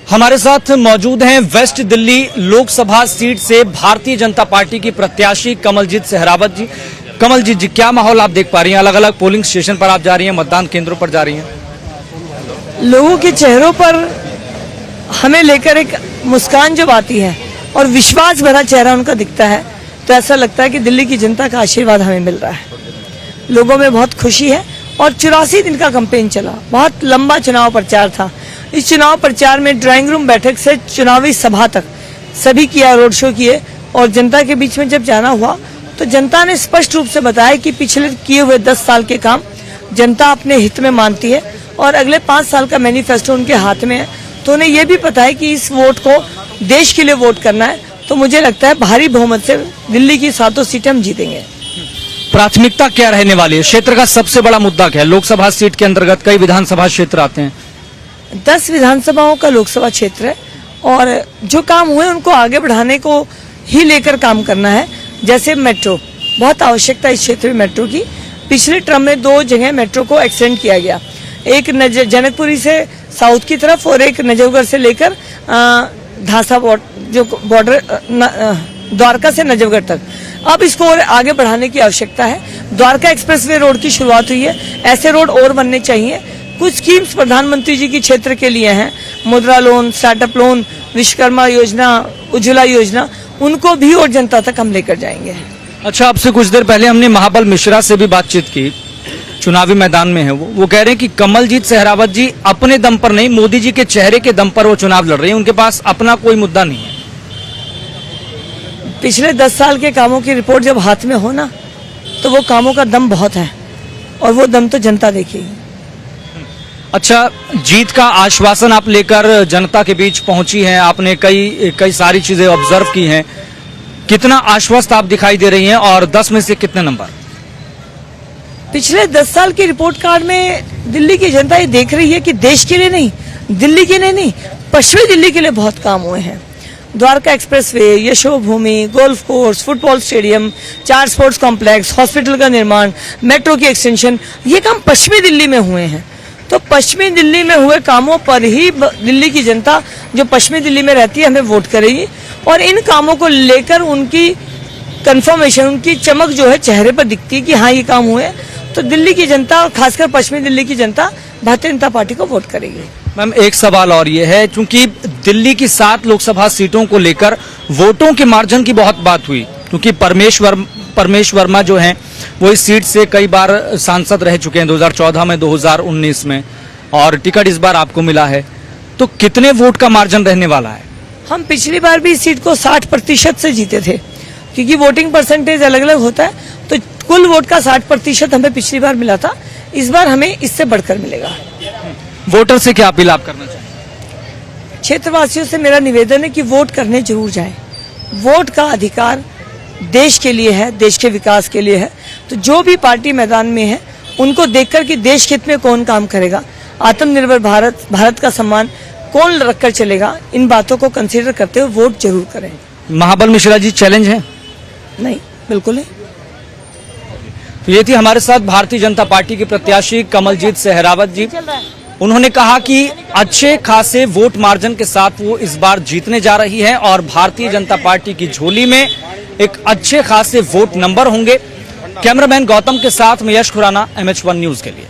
हमारे साथ मौजूद हैं वेस्ट दिल्ली लोकसभा सीट से भारतीय जनता पार्टी की प्रत्याशी कमलजीत सहरावत जी। कमलजीत जी, क्या माहौल आप देख पा रही हैं? अलग अलग पोलिंग स्टेशन पर आप जा रही हैं, मतदान केंद्रों पर जा रही हैं। लोगों के चेहरों पर हमें लेकर एक मुस्कान जब आती है और विश्वास भरा चेहरा उनका दिखता है तो ऐसा लगता है कि दिल्ली की जनता का आशीर्वाद हमें मिल रहा है। लोगों में बहुत खुशी है और 84 दिन का कैंपेन चला, बहुत लंबा चुनाव प्रचार था। इस चुनाव प्रचार में ड्राइंग रूम बैठक से चुनावी सभा तक सभी किया, रोड शो किए और जनता के बीच में जब जाना हुआ तो जनता ने स्पष्ट रूप से बताया कि पिछले किए हुए 10 साल के काम जनता अपने हित में मानती है और अगले 5 साल का मैनिफेस्टो उनके हाथ में है। तो उन्हें यह भी पता है कि इस वोट को देश के लिए वोट करना है। तो मुझे लगता है भारी बहुमत से दिल्ली की 7 सीटें हम जीतेंगे। प्राथमिकता क्या रहने वाली है? क्षेत्र का सबसे बड़ा मुद्दा क्या है? लोकसभा सीट के अंतर्गत कई विधानसभा क्षेत्र आते हैं। 10 विधानसभाओं का लोकसभा क्षेत्र है और जो काम हुए उनको आगे बढ़ाने को ही लेकर काम करना है। जैसे मेट्रो, बहुत आवश्यकता इस क्षेत्र में मेट्रो की। पिछले टर्म में 2 जगह मेट्रो को एक्सटेंड किया गया, एक जनकपुरी से साउथ की तरफ और एक नजफगढ़ से लेकर ढासा जो बॉर्डर द्वारका से नजफगढ़ तक। अब इसको और आगे बढ़ाने की आवश्यकता है। द्वारका एक्सप्रेसवे रोड की शुरुआत हुई है, ऐसे रोड और बनने चाहिए। कुछ स्कीम्स प्रधानमंत्री जी की क्षेत्र के लिए हैं, मुद्रा लोन, स्टार्टअप लोन, विश्वकर्मा योजना, उज्ज्वला योजना, उनको भी और जनता तक हम लेकर जाएंगे। अच्छा, आपसे कुछ देर पहले हमने महाबल मिश्रा से भी बातचीत की, चुनावी मैदान में है वो कह रहे हैं कि कमलजीत सहरावत जी अपने दम पर नहीं, मोदी जी के चेहरे के दम पर वो चुनाव लड़ रहे हैं, उनके पास अपना कोई मुद्दा नहीं है। पिछले 10 साल के कामों की रिपोर्ट जब हाथ में हो ना तो वो कामों का दम बहुत है और वो दम तो जनता देखेगी। अच्छा, जीत का आश्वासन आप लेकर जनता के बीच पहुंची हैं, आपने कई सारी चीजें ऑब्जर्व की हैं, कितना आश्वस्त आप दिखाई दे रही हैं और 10 में से कितने नंबर? पिछले 10 साल की रिपोर्ट कार्ड में दिल्ली की जनता ये देख रही है कि देश के लिए नहीं, दिल्ली के लिए नहीं, पश्चिमी दिल्ली के लिए बहुत काम हुए हैं। Dwarka expressway, Yashobhoomi, golf course, football stadium, 4 sports complex, hospital का निर्माण, मेट्रो की एक्सटेंशन, ये काम पश्चिमी दिल्ली में हुए हैं। तो पश्चिमी दिल्ली में हुए कामों पर ही दिल्ली की जनता जो पश्चिमी दिल्ली में रहती है हमें वोट करेगी और इन कामों को लेकर उनकी कंफर्मेशन, उनकी चमक जो है चेहरे पर दिखती है कि हाँ ये काम हुए। तो दिल्ली की जनता और खासकर पश्चिमी दिल्ली की जनता भारतीय जनता पार्टी को वोट करेगी। मैम, एक सवाल और ये है, क्योंकि दिल्ली की 7 लोकसभा सीटों को लेकर वोटों के मार्जिन की बहुत बात हुई, क्योंकि परमेश वर्मा जो हैं वो इस सीट से कई बार सांसद रह चुके हैं, 2014 में, 2019 में, और टिकट इस बार आपको मिला है। तो कितने वोट का मार्जिन रहने वाला है? हम पिछली बार भी इस सीट को 60% से जीते थे, क्योंकि वोटिंग परसेंटेज अलग अलग होता है। तो कुल वोट का 60% हमें पिछली बार मिला था, इस बार हमें इससे बढ़कर मिलेगा। वोटर से क्या अपील आप करना चाहिए? क्षेत्रवासियों से मेरा निवेदन है कि वोट करने जरूर जाएं। वोट का अधिकार देश के लिए है, देश के विकास के लिए है। तो जो भी पार्टी मैदान में है उनको देखकर कि देश हित में कौन काम करेगा, आत्मनिर्भर भारत, भारत का सम्मान कौन रखकर चलेगा, इन बातों को कंसीडर करते हुए वोट जरूर करें। महाबल मिश्रा जी चैलेंज है? नहीं, बिल्कुल नहीं। तो ये थी हमारे साथ भारतीय जनता पार्टी की प्रत्याशी कमलजीत सहरावत जी। उन्होंने कहा कि अच्छे खासे वोट मार्जिन के साथ वो इस बार जीतने जा रही है और भारतीय जनता पार्टी की झोली में एक अच्छे खासे वोट नंबर होंगे। कैमरामैन गौतम के साथ मैं यश खुराना, MH1 न्यूज के लिए।